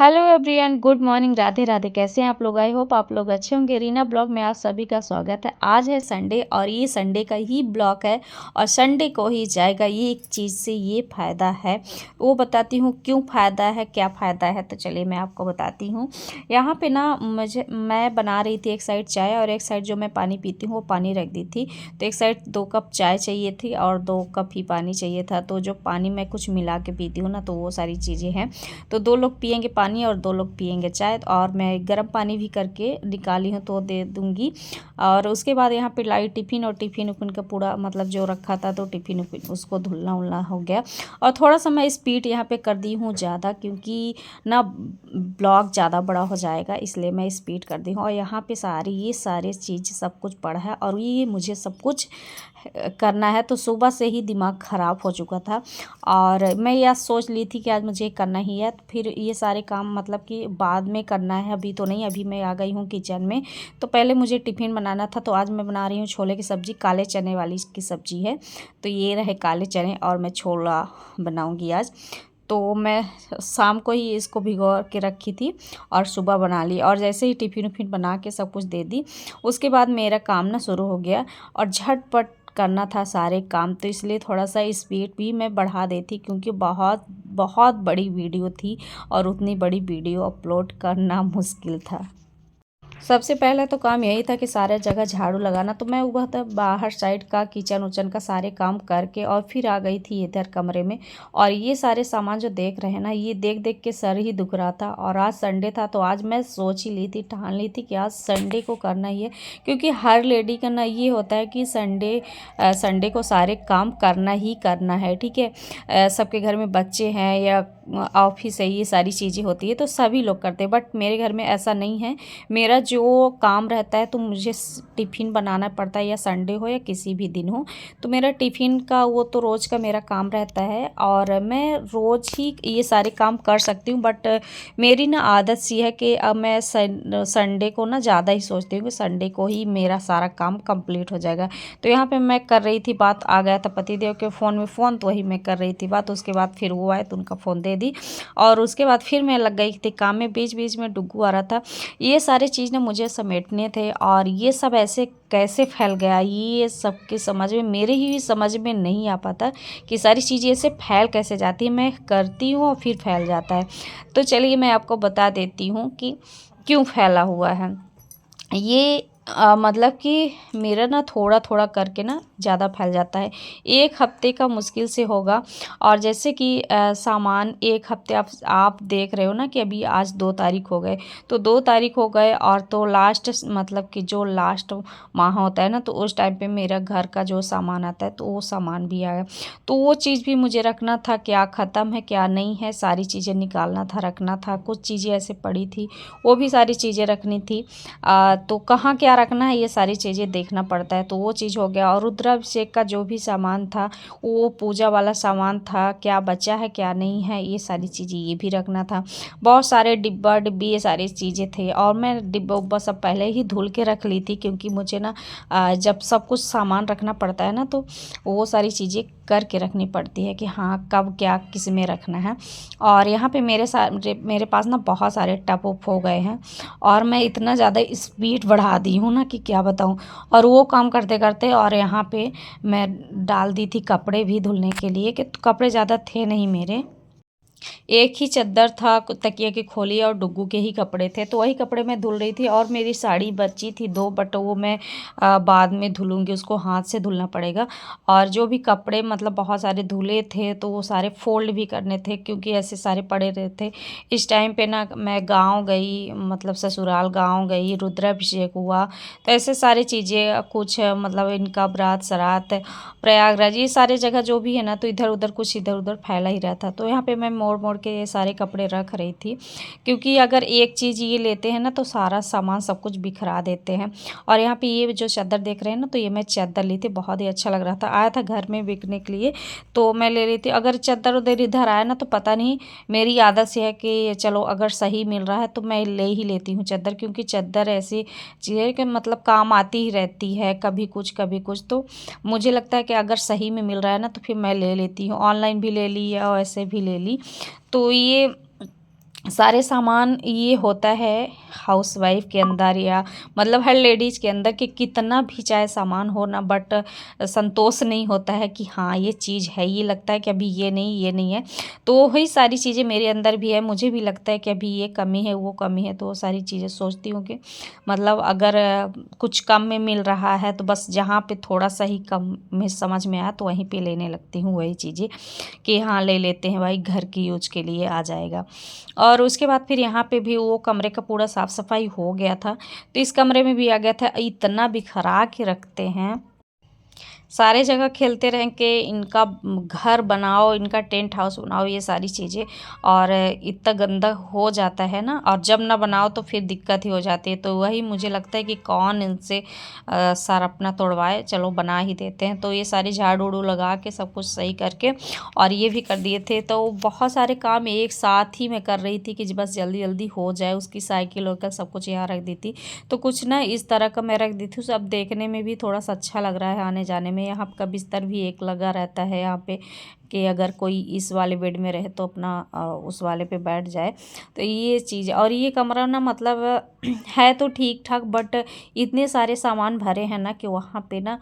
Hello everyone, good morning, Radhe Radhe. कैसे हैं आप लोग? आई होप आप लोग अच्छे होंगे। रीना ब्लॉग में आप सभी का स्वागत है। आज है संडे और ये संडे का ही ब्लॉग है और संडे को ही जाएगा। ये एक चीज़ से ये फ़ायदा है, वो बताती हूँ क्यों फ़ायदा है, क्या फ़ायदा है। तो चलिए मैं आपको बताती हूँ। यहाँ पे ना मैं बना रही थी एक साइड चाय और एक साइड जो मैं पानी पीती हूँ वो पानी रख दी थी। तो एक साइड 2 कप चाय चाहिए थी और 2 कप ही पानी चाहिए था। तो जो पानी मैं कुछ मिला के पीती हूँ ना, तो वो सारी चीज़ें हैं। तो 2 लोग पियेंगे पानी और 2 लोग पियेंगे चाय। और मैं गर्म पानी भी करके निकाली हूँ तो दे दूँगी। और उसके बाद यहाँ पे लाई टिफ़िन और टिफ़िन उफ़िन का पूरा मतलब जो रखा था, तो टिफ़िन उफ़िन उसको धुलना उलना हो गया। और थोड़ा-सा मैं स्पीड यहाँ पे कर दी हूँ ज़्यादा, क्योंकि ना ब्लॉग ज़्यादा बड़ा हो जाएगा, इसलिए मैं स्पीड कर दी हूँ। और यहाँ पे ये सारे चीज़ सब कुछ पड़ा है और ये मुझे सब कुछ करना है। तो सुबह से ही दिमाग ख़राब हो चुका था और मैं यह सोच ली थी कि आज मुझे करना ही है। तो फिर ये सारे काम मतलब कि बाद में करना है, अभी तो नहीं। अभी मैं आ गई हूँ किचन में। तो पहले मुझे टिफ़िन बनाना था, तो आज मैं बना रही हूँ छोले की सब्ज़ी। काले चने वाली की सब्ज़ी है, तो ये रहे काले चने और मैं छोला बनाऊँगी आज। तो मैं शाम को ही इसको भिगो के रखी थी और सुबह बना ली। और जैसे ही टिफ़िन उफ़िन बना के सब कुछ दे दी, उसके बाद मेरा काम ना शुरू हो गया और झटपट करना था सारे काम। तो इसलिए थोड़ा-सा स्पीड भी मैं बढ़ा देती, क्योंकि बहुत बहुत बड़ी वीडियो थी और उतनी बड़ी वीडियो अपलोड करना मुश्किल था। सबसे पहले तो काम यही था कि सारे जगह झाड़ू लगाना। तो मैं वह तब बाहर साइड का किचन उचन का सारे काम करके और फिर आ गई थी इधर कमरे में। और ये सारे सामान जो देख रहे हैं ना, ये देख देख के सर ही दुख रहा था। और आज संडे था, तो आज मैं सोच ही ली थी, ठान ली थी कि आज संडे को करना ही है। क्योंकि हर लेडी का ना ये होता है कि संडे को सारे काम करना ही करना है, ठीक है। सबके घर में बच्चे हैं या ऑफिस है, ये सारी चीज़ें होती है तो सभी लोग करते हैं। बट मेरे घर में ऐसा नहीं है। मेरा जो काम रहता है, तो मुझे टिफ़िन बनाना पड़ता है, या संडे हो या किसी भी दिन हो। तो मेरा टिफ़िन का वो तो रोज़ का मेरा काम रहता है और मैं रोज़ ही ये सारे काम कर सकती हूँ। बट मेरी ना आदत सी है कि अब मैं संडे को ना ज़्यादा ही सोचती हूँ कि संडे को ही मेरा सारा काम कंप्लीट हो जाएगा। तो यहाँ पे मैं कर रही थी बात, आ गया था पतिदेव के फ़ोन में फ़ोन, तो वही मैं कर रही थी बात। उसके बाद फिर वो आए तो उनका फ़ोन दे दी और उसके बाद फिर मैं लग गई थी काम में। बीच बीच में डुग्गू आ रहा था। ये सारे चीज़ ना मुझे समेटने थे और ये सब ऐसे कैसे फैल गया, ये सबके समझ में, मेरे ही समझ में नहीं आ पाता कि सारी चीज़ें ऐसे फैल कैसे जाती है। मैं करती हूँ और फिर फैल जाता है। तो चलिए मैं आपको बता देती हूँ कि क्यों फैला हुआ है ये। मतलब कि मेरा ना थोड़ा थोड़ा करके ना ज़्यादा फैल जाता है। 1 हफ्ते का मुश्किल से होगा। और जैसे कि सामान 1 हफ्ते आप देख रहे हो ना कि अभी आज 2 तारीख हो गए, तो 2 तारीख हो गए और तो लास्ट मतलब कि जो लास्ट माह होता है ना, तो उस टाइम पे मेरा घर का जो सामान आता है, तो वो सामान भी आया। तो वो चीज़ भी मुझे रखना था, क्या ख़त्म है क्या नहीं है, सारी चीज़ें निकालना था, रखना था। कुछ चीज़ें ऐसे पड़ी थी, वो भी सारी चीज़ें रखनी थी। तो कहाँ क्या रखना है, ये सारी चीज़ें देखना पड़ता है। तो वो चीज़ हो गया। और रुद्राभिषेक का जो भी सामान था, वो पूजा वाला सामान था, क्या बचा है क्या नहीं है, ये सारी चीज़ें ये भी रखना था। बहुत सारे डिब्बा डिब्बी ये सारी चीज़ें थे और मैं डिब्बा उब्बा सब पहले ही धुल के रख ली थी, क्योंकि मुझे ना जब सब कुछ सामान रखना पड़ता है ना, तो वो सारी चीज़ें करके रखनी पड़ती है कि हाँ कब क्या किस में रखना है। और यहाँ पे मेरे पास ना बहुत सारे टब उप हो गए हैं और मैं इतना ज़्यादा स्पीड बढ़ा दी हूँ ना कि क्या बताऊँ। और वो काम करते करते और यहाँ पे मैं डाल दी थी कपड़े भी धुलने के लिए, कि कपड़े ज़्यादा थे नहीं मेरे। एक ही चद्दर था, तकिए की खोली और डुग्गू के ही कपड़े थे, तो वही कपड़े मैं धुल रही थी। और मेरी साड़ी बची थी 2, बट वो मैं बाद में धुलूँगी, उसको हाथ से धुलना पड़ेगा। और जो भी कपड़े मतलब बहुत सारे धुले थे, तो वो सारे फ़ोल्ड भी करने थे, क्योंकि ऐसे सारे पड़े रहे थे। इस टाइम पे ना मैं गाँव गई, मतलब ससुराल गाँव गई, रुद्राभिषेक हुआ, तो ऐसे सारी चीज़ें कुछ मतलब इनका बरात सरात प्रयागराज, ये सारे जगह जो भी है ना, तो इधर उधर कुछ इधर उधर फैला ही रहता। तो यहाँ पे मैं मोड़ मोड़ के ये सारे कपड़े रख रही थी, क्योंकि अगर एक चीज़ ये लेते हैं ना, तो सारा सामान सब कुछ बिखरा देते हैं। और यहाँ पे ये जो चादर देख रहे हैं ना, तो ये मैं चादर ली थी, बहुत ही अच्छा लग रहा था, आया था घर में बिकने के लिए, तो मैं ले ली थी। अगर चादर उधर इधर आया ना, तो पता नहीं, मेरी आदत से है कि चलो अगर सही मिल रहा है तो मैं ले ही लेती हूँ चादर, क्योंकि चादर ऐसी चीज़ है कि मतलब काम आती ही रहती है, कभी कुछ कभी कुछ। तो मुझे लगता है कि अगर सही में मिल रहा है ना, तो फिर मैं ले लेती हूँ। ऑनलाइन भी ले ली या ऐसे भी ले ली। तो ये सारे सामान ये होता है हाउसवाइफ के अंदर, या मतलब हर लेडीज़ के अंदर, कि कितना भी चाहे सामान हो ना, बट संतोष नहीं होता है कि हाँ ये चीज़ है, ये लगता है कि अभी ये नहीं है। तो वही सारी चीज़ें मेरे अंदर भी है, मुझे भी लगता है कि अभी ये कमी है, वो कमी है। तो वो सारी चीज़ें सोचती हूँ कि मतलब अगर कुछ कम में मिल रहा है तो बस जहाँ पे थोड़ा सा ही कम में समझ में आया तो वहीं पे लेने लगती हूँ वही चीज़ें, कि हाँ ले लेते हैं भाई, घर की यूज के लिए आ जाएगा। और उसके बाद फिर यहाँ पे भी वो कमरे का पूरा साफ़ सफाई हो गया था, तो इस कमरे में भी आ गया था। इतना बिखरा के रखते हैं, सारे जगह खेलते रहें कि इनका घर बनाओ, इनका टेंट हाउस बनाओ, ये सारी चीज़ें। और इतना गंदा हो जाता है ना, और जब ना बनाओ तो फिर दिक्कत ही हो जाती है। तो वही मुझे लगता है कि कौन इनसे सर अपना तोड़वाए, चलो बना ही देते हैं। तो ये सारी झाड़ू उड़ू लगा के सब कुछ सही करके और ये भी कर दिए थे। तो बहुत सारे काम एक साथ ही मैं कर रही थी कि बस जल्दी जल्दी हो जाए। उसकी साइकिल वगैरह सब कुछ यहाँ रख दी थी, तो कुछ ना इस तरह का मैं रख दी थी। सब देखने में भी थोड़ा सा अच्छा लग रहा है आने जाने में। यहाँ का बिस्तर भी एक लगा रहता है यहाँ पे, कि अगर कोई इस वाले बेड में रहे तो अपना उस वाले पे बैठ जाए। तो ये चीज़, और ये कमरा ना मतलब है तो ठीक ठाक, बट इतने सारे सामान भरे हैं ना कि वहाँ पे ना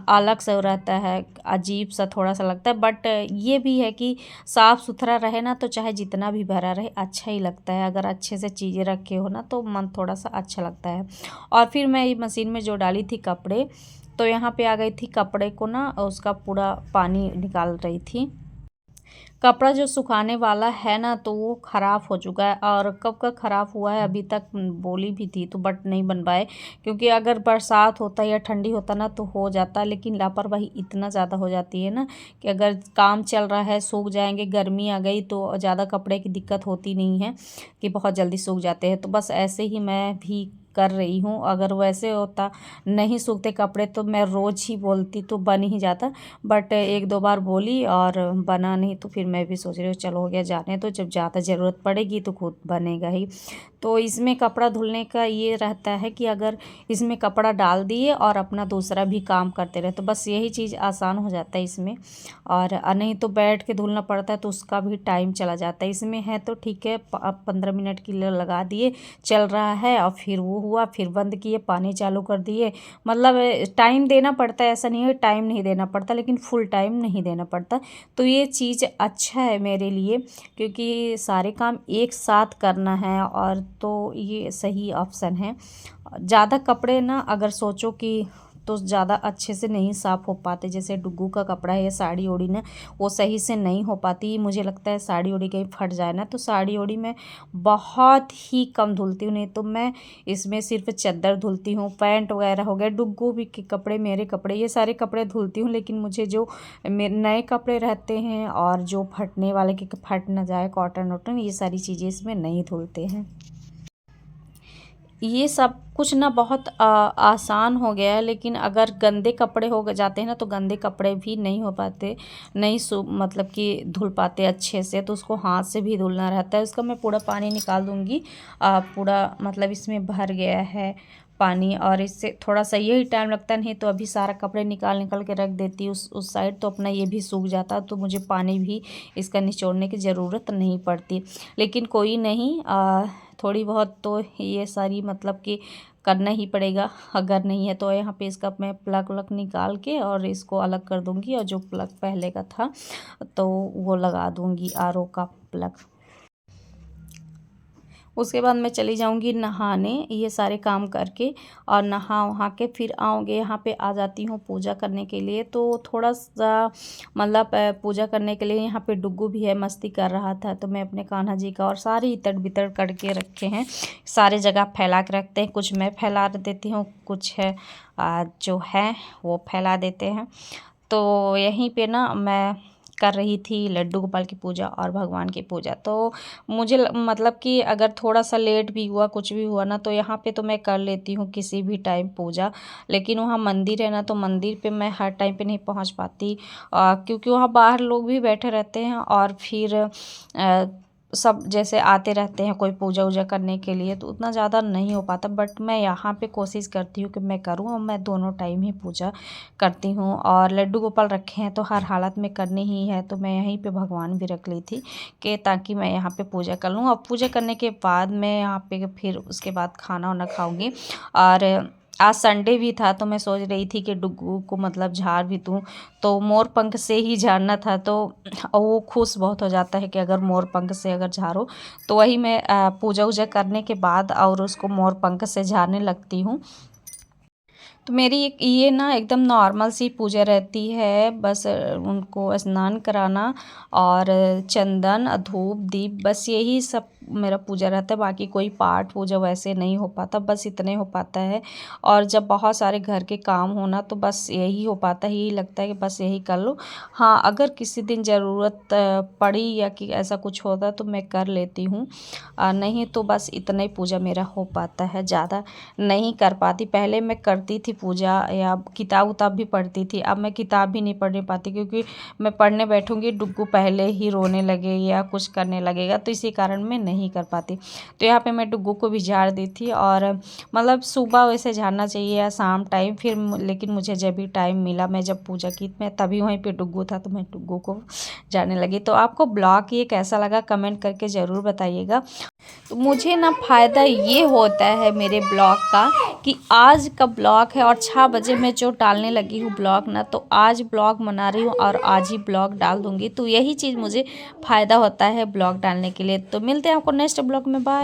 अलग सा रहता है, अजीब सा थोड़ा सा लगता है। बट ये भी है कि साफ़ सुथरा रहे ना, तो चाहे जितना भी भरा रहे अच्छा ही लगता है। अगर अच्छे से चीज़ें रखे हो ना तो मन थोड़ा सा अच्छा लगता है। और फिर मैं ये मशीन में जो डाली थी कपड़े, तो यहाँ पे आ गई थी, कपड़े को ना उसका पूरा पानी निकाल रही थी। कपड़ा जो सुखाने वाला है ना तो वो ख़राब हो चुका है, और कब का ख़राब हुआ है अभी तक बोली भी थी तो बट नहीं बन पाए। क्योंकि अगर बरसात होता या ठंडी होता ना तो हो जाता, लेकिन लापरवाही इतना ज़्यादा हो जाती है ना कि अगर काम चल रहा है सूख जाएंगे, गर्मी आ गई तो ज़्यादा कपड़े की दिक्कत होती नहीं है, कि बहुत जल्दी सूख जाते हैं। तो बस ऐसे ही मैं भी कर रही हूँ। अगर वैसे होता नहीं सूखते कपड़े तो मैं रोज़ ही बोलती तो बन ही जाता। बट एक दो बार बोली और बना नहीं, तो फिर मैं भी सोच रही हूँ चलो हो गया जाने, तो जब ज़्यादा ज़रूरत पड़ेगी तो खुद बनेगा ही। तो इसमें कपड़ा धुलने का ये रहता है कि अगर इसमें कपड़ा डाल दिए और अपना दूसरा भी काम करते रहे तो बस यही चीज़ आसान हो जाता है इसमें। और नहीं तो बैठ के धुलना पड़ता है तो उसका भी टाइम चला जाता है। इसमें है तो ठीक है, 15 मिनट के लिए लगा दिए, चल रहा है, और फिर वो हुआ, फिर बंद किए, पानी चालू कर दिए। मतलब टाइम देना पड़ता है, ऐसा नहीं है टाइम नहीं देना पड़ता, लेकिन फुल टाइम नहीं देना पड़ता। तो ये चीज़ अच्छा है मेरे लिए, क्योंकि सारे काम एक साथ करना है, और तो ये सही ऑप्शन है। ज़्यादा कपड़े ना अगर सोचो कि तो ज़्यादा अच्छे से नहीं साफ़ हो पाते। जैसे डुग्गू का कपड़ा है या साड़ी ओड़ी ना, वो सही से नहीं हो पाती। मुझे लगता है साड़ी ओड़ी कहीं फट जाए ना, तो साड़ी ओड़ी मैं बहुत ही कम धुलती हूँ। नहीं तो मैं इसमें सिर्फ चादर धुलती हूँ, पैंट वगैरह हो गया, डुग्गू भी के कपड़े, मेरे कपड़े, ये सारे कपड़े धुलती हूँ। लेकिन मुझे जो नए कपड़े रहते हैं और जो फटने वाले कि फट ना जाए, कॉटन वॉटन, ये सारी चीज़ें इसमें नहीं धुलते हैं। ये सब कुछ ना बहुत आसान हो गया है। लेकिन अगर गंदे कपड़े हो जाते हैं ना तो गंदे कपड़े भी नहीं हो पाते, नहीं मतलब कि धुल पाते अच्छे से, तो उसको हाथ से भी धुलना रहता है। उसका मैं पूरा पानी निकाल दूँगी। पूरा मतलब इसमें भर गया है पानी, और इससे थोड़ा सा यही टाइम लगता है। नहीं तो अभी सारा कपड़े निकाल निकाल के रख देती उस साइड, तो अपना ये भी सूख जाता, तो मुझे पानी भी इसका निचोड़ने की ज़रूरत नहीं पड़ती। लेकिन कोई नहीं, थोड़ी बहुत तो ये सारी मतलब कि करना ही पड़ेगा। अगर नहीं है तो यहाँ पे इसका मैं प्लग व्लग निकाल के और इसको अलग कर दूँगी, और जो प्लग पहले का था तो वो लगा दूँगी, आरओ का प्लग। उसके बाद मैं चली जाऊँगी नहाने, ये सारे काम करके, और नहा वहा के फिर आऊँगी। यहाँ पे आ जाती हूँ पूजा करने के लिए। तो थोड़ा सा मतलब पूजा करने के लिए यहाँ पे डुग्गू भी है, मस्ती कर रहा था। तो मैं अपने कान्हा जी का और सारे इतड़ बितड़ करके रखे हैं, सारे जगह फैला के रखते हैं। कुछ मैं फैला देती हूँ, कुछ है जो है वो फैला देते हैं। तो यहीं पे ना मैं कर रही थी लड्डू गोपाल की पूजा और भगवान की पूजा। तो मुझे मतलब कि अगर थोड़ा सा लेट भी हुआ, कुछ भी हुआ ना, तो यहाँ पे तो मैं कर लेती हूँ किसी भी टाइम पूजा। लेकिन वहाँ मंदिर है ना, तो मंदिर पे मैं हर टाइम पे नहीं पहुँच पाती, क्योंकि वहाँ बाहर लोग भी बैठे रहते हैं। और फिर सब जैसे आते रहते हैं कोई पूजा वूजा करने के लिए, तो उतना ज़्यादा नहीं हो पाता। बट मैं यहाँ पे कोशिश करती हूँ कि मैं करूँ, और मैं दोनों टाइम ही पूजा करती हूँ। और लड्डू गोपाल रखे हैं तो हर हालत में करनी ही है, तो मैं यहीं पे भगवान भी रख ली थी कि ताकि मैं यहाँ पे पूजा कर लूँ। और पूजा करने के बाद मैं यहाँ पे फिर उसके बाद खाना वाना खाऊँगी। और आज संडे भी था, तो मैं सोच रही थी कि डुग्गू को मतलब झाड़ भी दूँ, तो मोर पंख से ही झाड़ना था। तो वो खुश बहुत हो जाता है कि अगर मोर पंख से अगर झाड़ो, तो वही मैं पूजा वूजा करने के बाद और उसको मोर पंख से झाड़ने लगती हूँ। तो मेरी एक ये ना एकदम नॉर्मल सी पूजा रहती है, बस उनको स्नान कराना और चंदन धूप दीप, बस यही सब मेरा पूजा रहता है। बाकी कोई पाठ पूजा वैसे नहीं हो पाता, बस इतने हो पाता है। और जब बहुत सारे घर के काम होना, तो बस यही हो पाता है, यही लगता है कि बस यही कर लो। हाँ, अगर किसी दिन ज़रूरत पड़ी या कि ऐसा कुछ होता तो मैं कर लेती हूँ, नहीं तो बस इतना ही पूजा मेरा हो पाता है, ज़्यादा नहीं कर पाती। पहले मैं करती थी पूजा या किताब उताब भी पढ़ती थी, अब मैं किताब भी नहीं पढ़ पाती, क्योंकि मैं पढ़ने बैठूंगी डुग्गू पहले ही रोने लगे या कुछ करने लगेगा, तो इसी कारण मैं नहीं कर पाती। तो यहाँ पे मैं डुग्गू को भी झाड़ दी थी, और मतलब सुबह वैसे झाड़ना चाहिए या शाम टाइम, फिर लेकिन मुझे जब भी टाइम मिला, मैं जब पूजा की मैं तभी वहीं पे डुग्गू था, तो मैं डुग्गू को झाड़ने लगी। तो आपको ब्लॉग ये कैसा लगा कमेंट करके ज़रूर बताइएगा। तो मुझे ना फ़ायदा ये होता है मेरे ब्लॉग का कि आज का ब्लॉग है और 6 बजे मैं जो डालने लगी हूँ ब्लॉग ना, तो आज ब्लॉग बना रही हूँ और आज ही ब्लॉग डाल दूँगी। तो यही चीज़ मुझे फ़ायदा होता है ब्लॉग डालने के लिए। तो मिलते हैं आपको नेक्स्ट ब्लॉग में, बाय।